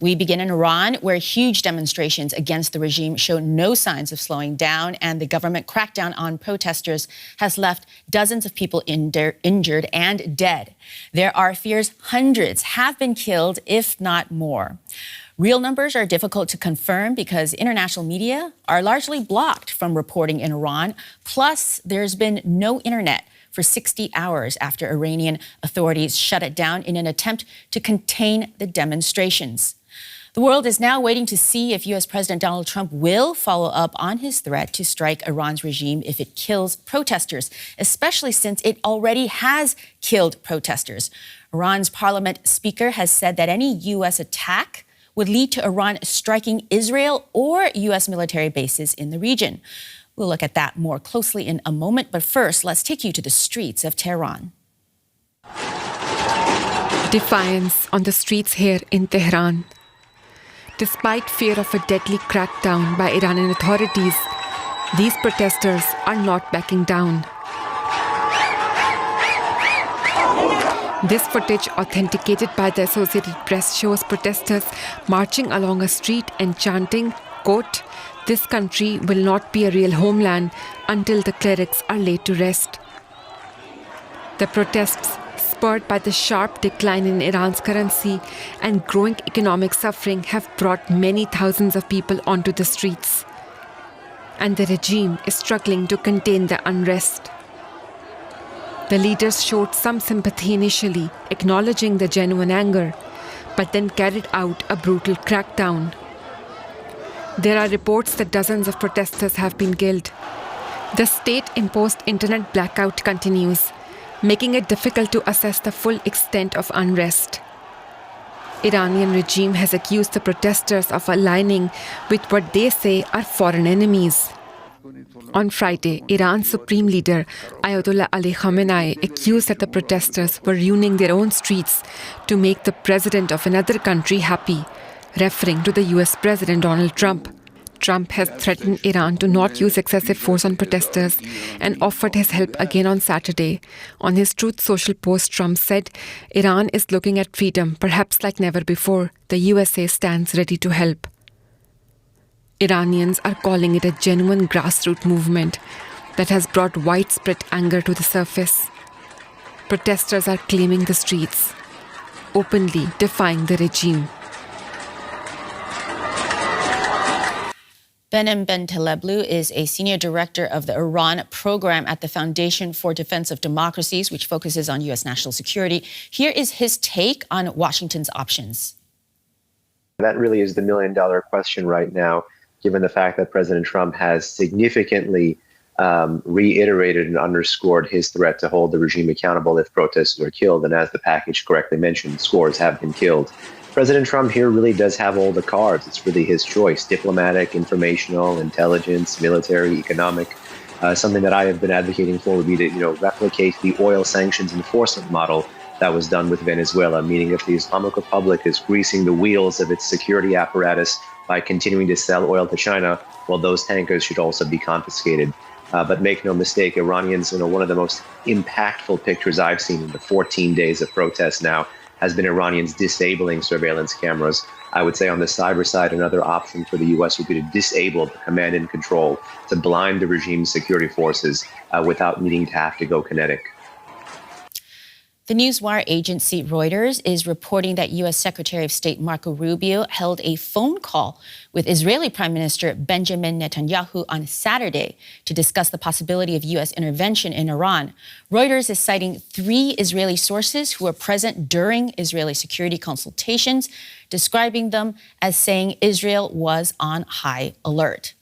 We begin in Iran, where huge demonstrations against the regime show no signs of slowing down, and the government crackdown on protesters has left dozens of people injured and dead. There are fears hundreds have been killed, if not more. Real numbers are difficult to confirm because international media are largely blocked from reporting in Iran. Plus, there's been no internet for 60 hours after Iranian authorities shut it down in an attempt to contain the demonstrations. The world is now waiting to see if U.S. President Donald Trump will follow up on his threat to strike Iran's regime if it kills protesters, especially since it already has killed protesters. Iran's parliament speaker has said that any U.S. attack would lead to Iran striking Israel or U.S. military bases in the region. We'll look at that more closely in a moment, but first, let's take you to the streets of Tehran. Defiance on the streets here in Tehran. Despite fear of a deadly crackdown by Iranian authorities, these protesters are not backing down. This footage, authenticated by the Associated Press, shows protesters marching along a street and chanting, quote, "This country will not be a real homeland until the clerics are laid to rest." The protests, spurred by the sharp decline in Iran's currency and growing economic suffering, have brought many thousands of people onto the streets. And the regime is struggling to contain the unrest. The leaders showed some sympathy initially, acknowledging the genuine anger, but then carried out a brutal crackdown. There are reports that dozens of protesters have been killed. The state-imposed internet blackout continues, making it difficult to assess the full extent of unrest. Iranian regime has accused the protesters of aligning with what they say are foreign enemies. On Friday, Iran's supreme leader, Ayatollah Ali Khamenei, accused that the protesters were ruining their own streets to make the president of another country happy, referring to the US President Donald Trump. Trump has threatened Iran to not use excessive force on protesters and offered his help again on Saturday. On his Truth Social post, Trump said, "Iran is looking at freedom, perhaps like never before. The USA stands ready to help." Iranians are calling it a genuine grassroots movement that has brought widespread anger to the surface. Protesters are claiming the streets, openly defying the regime. Benem Benteleblu is a senior director of the Iran program at the Foundation for Defense of Democracies, which focuses on U.S. national security. Here is his take on Washington's options. That really is the million-dollar question right now, given the fact that President Trump has significantly reiterated and underscored his threat to hold the regime accountable if protesters are killed. And as the package correctly mentioned, scores have been killed. President Trump here really does have all the cards. It's really his choice: diplomatic, informational, intelligence, military, economic. Something that I have been advocating for would be to, replicate the oil sanctions enforcement model that was done with Venezuela, meaning if the Islamic Republic is greasing the wheels of its security apparatus by continuing to sell oil to China, well, those tankers should also be confiscated. But make no mistake, Iranians, one of the most impactful pictures I've seen in the 14 days of protests now has been Iranians disabling surveillance cameras. I would say on the cyber side, another option for the U.S. would be to disable the command and control, to blind the regime's security forces without needing to have to go kinetic. The newswire agency Reuters is reporting that U.S. Secretary of State Marco Rubio held a phone call with Israeli Prime Minister Benjamin Netanyahu on Saturday to discuss the possibility of U.S. intervention in Iran. Reuters is citing 3 Israeli sources who were present during Israeli security consultations, describing them as saying Israel was on high alert.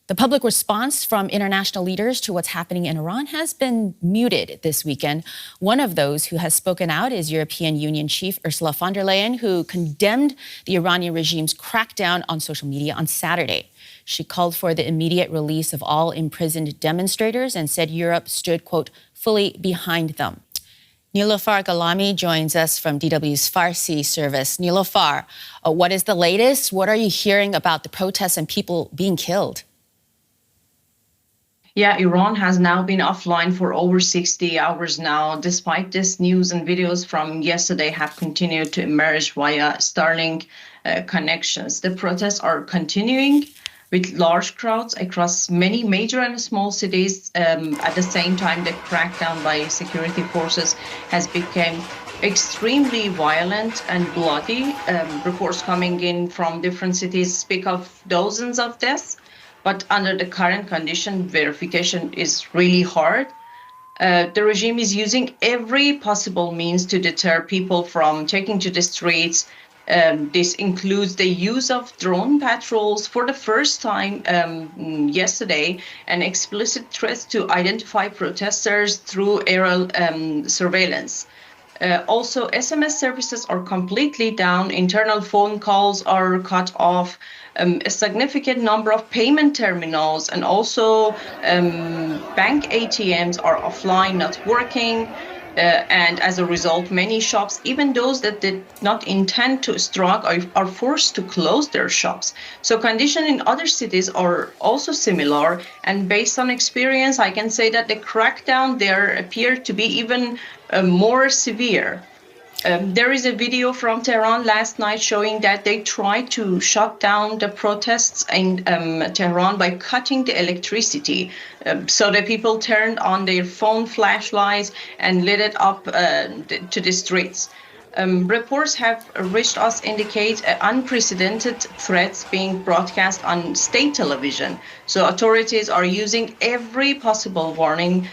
The public response from international leaders to what's happening in Iran has been muted this weekend. One of those who has spoken out is European Union Chief Ursula von der Leyen, who condemned the Iranian regime's crackdown on social media on Saturday. She called for the immediate release of all imprisoned demonstrators and said Europe stood, quote, fully behind them. Niloofar Gholami joins us from DW's Farsi service. Niloofar, what is the latest? What are you hearing about the protests and people being killed? Yeah, Iran has now been offline for over 60 hours now. Despite this, news and videos from yesterday have continued to emerge via Starlink connections. The protests are continuing with large crowds across many major and small cities. At the same time, the crackdown by security forces has become extremely violent and bloody. Reports coming in from different cities speak of dozens of deaths. But under the current condition, verification is really hard. The regime is using every possible means to deter people from taking to the streets. This includes the use of drone patrols for the first time yesterday, and explicit threats to identify protesters through aerial surveillance. Also, SMS services are completely down. Internal phone calls are cut off. A significant number of payment terminals and also bank ATMs are offline, not working. And as a result, many shops, even those that did not intend to strike, are forced to close their shops. So conditions in other cities are also similar. And based on experience, I can say that the crackdown there appeared to be even more severe. There is a video from Tehran last night showing that they tried to shut down the protests in Tehran by cutting the electricity. So the people turned on their phone flashlights and lit it up to the streets. Reports have reached us indicate unprecedented threats being broadcast on state television. So authorities are using every possible warning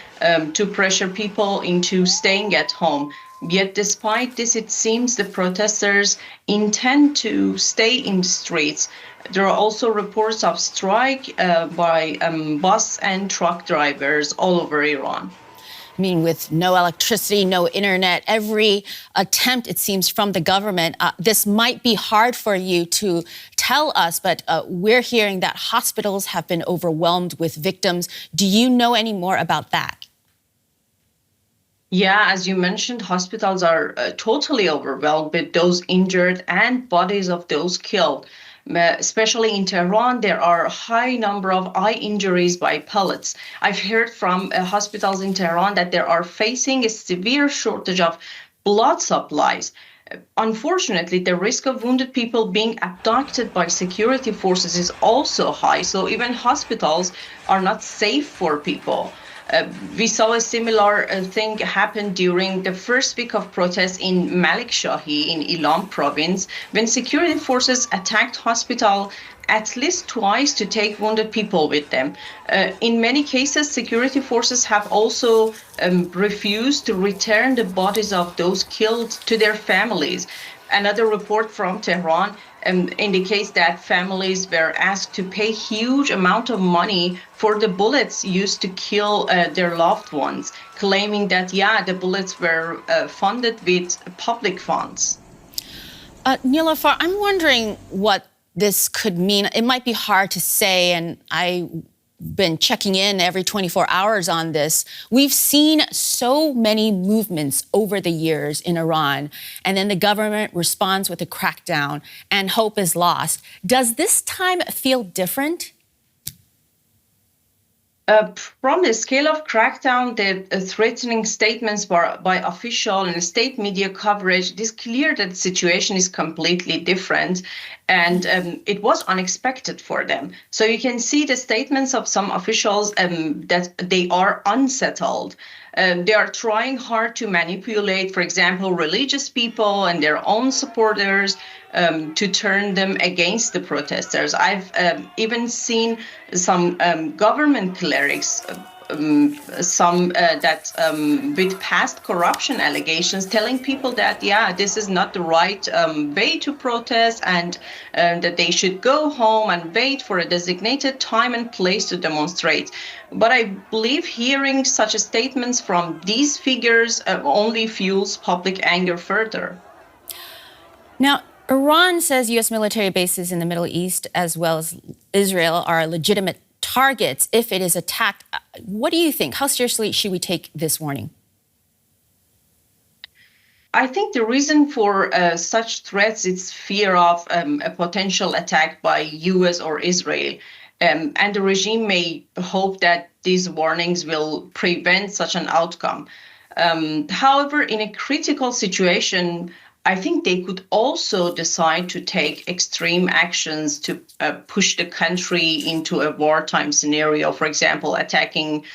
to pressure people into staying at home. Yet despite this, it seems the protesters intend to stay in the streets. There are also reports of strike by bus and truck drivers all over Iran. I mean, with no electricity, no internet, every attempt, it seems, from the government, this might be hard for you to tell us, but we're hearing that hospitals have been overwhelmed with victims. Do you know any more about that? Yeah, as you mentioned, hospitals are totally overwhelmed with those injured and bodies of those killed. Especially in Tehran, there are a high number of eye injuries by pellets. I've heard from hospitals in Tehran that they are facing a severe shortage of blood supplies. Unfortunately, the risk of wounded people being abducted by security forces is also high, so even hospitals are not safe for people. We saw a similar thing happen during the first week of protests in Malik Shahi in Ilam province, when security forces attacked hospital at least twice to take wounded people with them. In many cases, security forces have also refused to return the bodies of those killed to their families. Another report from Tehran indicates that families were asked to pay huge amount of money for the bullets used to kill their loved ones, claiming that, the bullets were funded with public funds. Niloofar, I'm wondering what this could mean. It might be hard to say, and I've been checking in every 24 hours on this. We've seen so many movements over the years in Iran, and then the government responds with a crackdown, and hope is lost. Does this time feel different? From the scale of crackdown, the threatening statements by official and state media coverage, it is clear that the situation is completely different, and it was unexpected for them. So you can see the statements of some officials that they are unsettled. They are trying hard to manipulate, for example, religious people and their own supporters to turn them against the protesters. I've even seen some government clerics, some that with past corruption allegations, telling people that, this is not the right way to protest, and that they should go home and wait for a designated time and place to demonstrate. But I believe hearing such statements from these figures only fuels public anger further. Now, Iran says U.S. military bases in the Middle East, as well as Israel, are legitimate targets if it is attacked. What do you think? How seriously should we take this warning? I think the reason for such threats is fear of a potential attack by U.S. or Israel. And the regime may hope that these warnings will prevent such an outcome. However, in a critical situation, I think they could also decide to take extreme actions to push the country into a wartime scenario, for example, attacking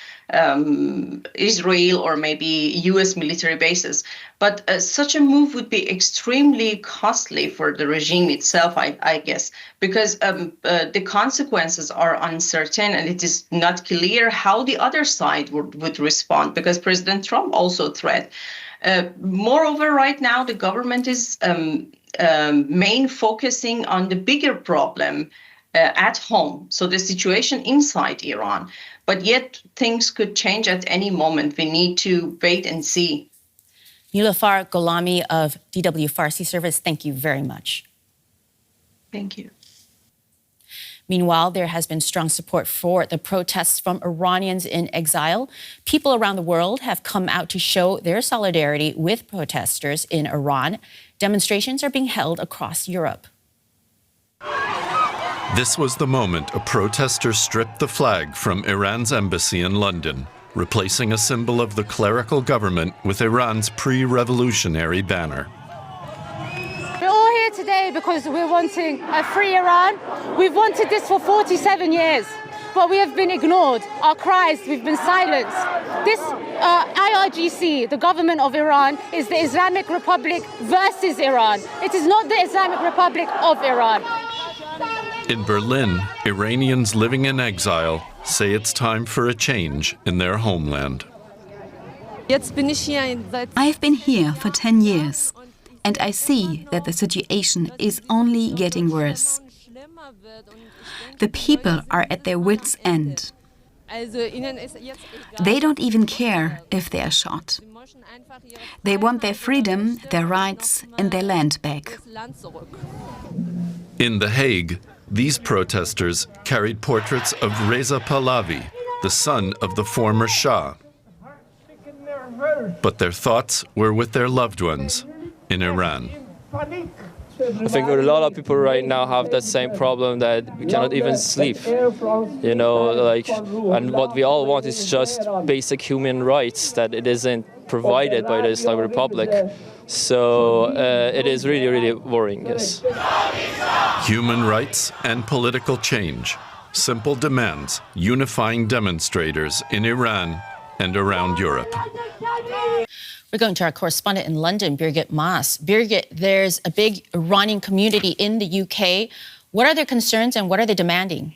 Israel or maybe US military bases. But such a move would be extremely costly for the regime itself, I guess, because the consequences are uncertain and it is not clear how the other side would respond, because President Trump also threatened. Moreover, right now, the government is main focusing on the bigger problem at home, so the situation inside Iran. But yet things could change at any moment. We need to wait and see. Niloofar Gholami of DW Farsi Service, thank you very much. Thank you. Meanwhile, there has been strong support for the protests from Iranians in exile. People around the world have come out to show their solidarity with protesters in Iran. Demonstrations are being held across Europe. This was the moment a protester stripped the flag from Iran's embassy in London, replacing a symbol of the clerical government with Iran's pre-revolutionary banner. We're all here today because we're wanting a free Iran. We've wanted this for 47 years, but we have been ignored. Our cries, we've been silenced. This IRGC, the government of Iran, is the Islamic Republic versus Iran. It is not the Islamic Republic of Iran. In Berlin, Iranians living in exile say it's time for a change in their homeland. I've been here for 10 years, and I see that the situation is only getting worse. The people are at their wits' end. They don't even care if they are shot. They want their freedom, their rights, and their land back. In The Hague, these protesters carried portraits of Reza Pahlavi, the son of the former Shah. But their thoughts were with their loved ones in Iran. I think a lot of people right now have that same problem, that we cannot even sleep. You know, and what we all want is just basic human rights, that it isn't provided by the Islamic Republic. So it is really, really worrying, yes. Human rights and political change. Simple demands unifying demonstrators in Iran and around Europe. We're going to our correspondent in London, Birgit Maass. Birgit, there's a big Iranian community in the UK. What are their concerns and what are they demanding?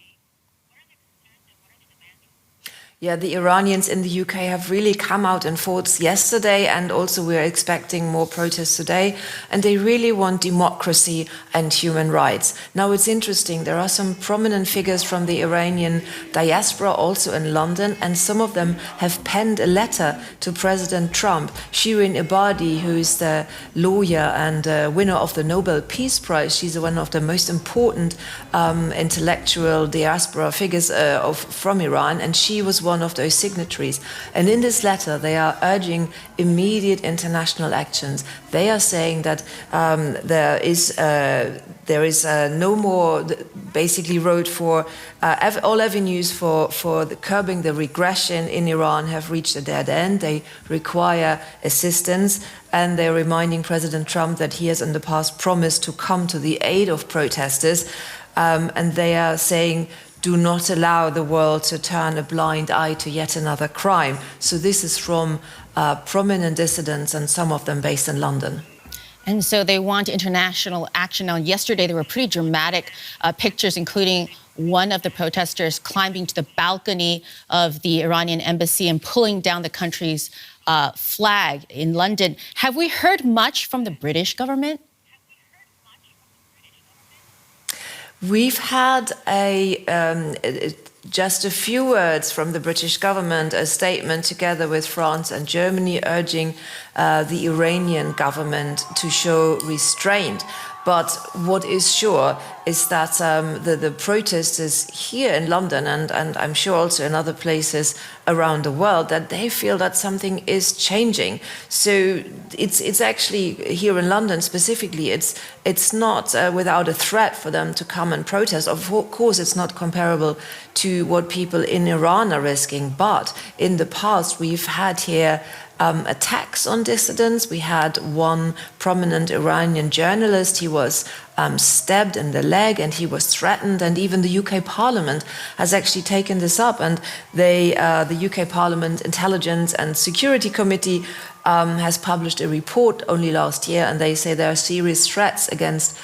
Yeah, the Iranians in the UK have really come out in force yesterday, and also we're expecting more protests today. And they really want democracy and human rights. Now, it's interesting, there are some prominent figures from the Iranian diaspora also in London, and some of them have penned a letter to President Trump. Shirin Ebadi, who is the lawyer and winner of the Nobel Peace Prize, she's one of the most important intellectual diaspora figures from Iran, and she was one of those signatories. And in this letter, they are urging immediate international actions. They are saying that there is no more, basically, road for all avenues for curbing the regression in Iran have reached a dead end. They require assistance, and they're reminding President Trump that he has in the past promised to come to the aid of protesters. And they are saying, do not allow the world to turn a blind eye to yet another crime. So this is from prominent dissidents, and some of them based in London. And so they want international action. Now, yesterday there were pretty dramatic pictures, including one of the protesters climbing to the balcony of the Iranian embassy and pulling down the country's flag in London. Have we heard much from the British government? We've had just a few words from the British government, a statement together with France and Germany urging the Iranian government to show restraint. But what is sure is that the protesters here in London and I'm sure also in other places around the world, that they feel that something is changing. So it's actually here in London specifically, it's not without a threat for them to come and protest. Of course, it's not comparable to what people in Iran are risking. But in the past, we've had here attacks on dissidents. We had one prominent Iranian journalist. He was stabbed in the leg and he was threatened. And even the UK Parliament has actually taken this up. And the UK Parliament Intelligence and Security Committee has published a report only last year, and they say there are serious threats against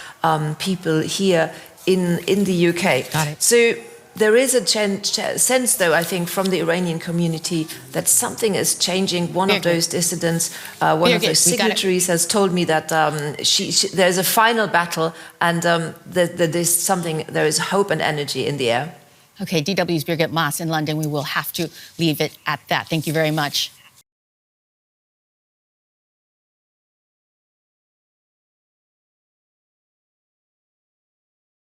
people here in the UK. Got it. So there is a sense, though, I think, from the Iranian community that something is changing. One of those dissidents, one of those signatories, has told me that there's a final battle and there is hope and energy in the air. Okay, DW's Birgit Maass in London. We will have to leave it at that. Thank you very much.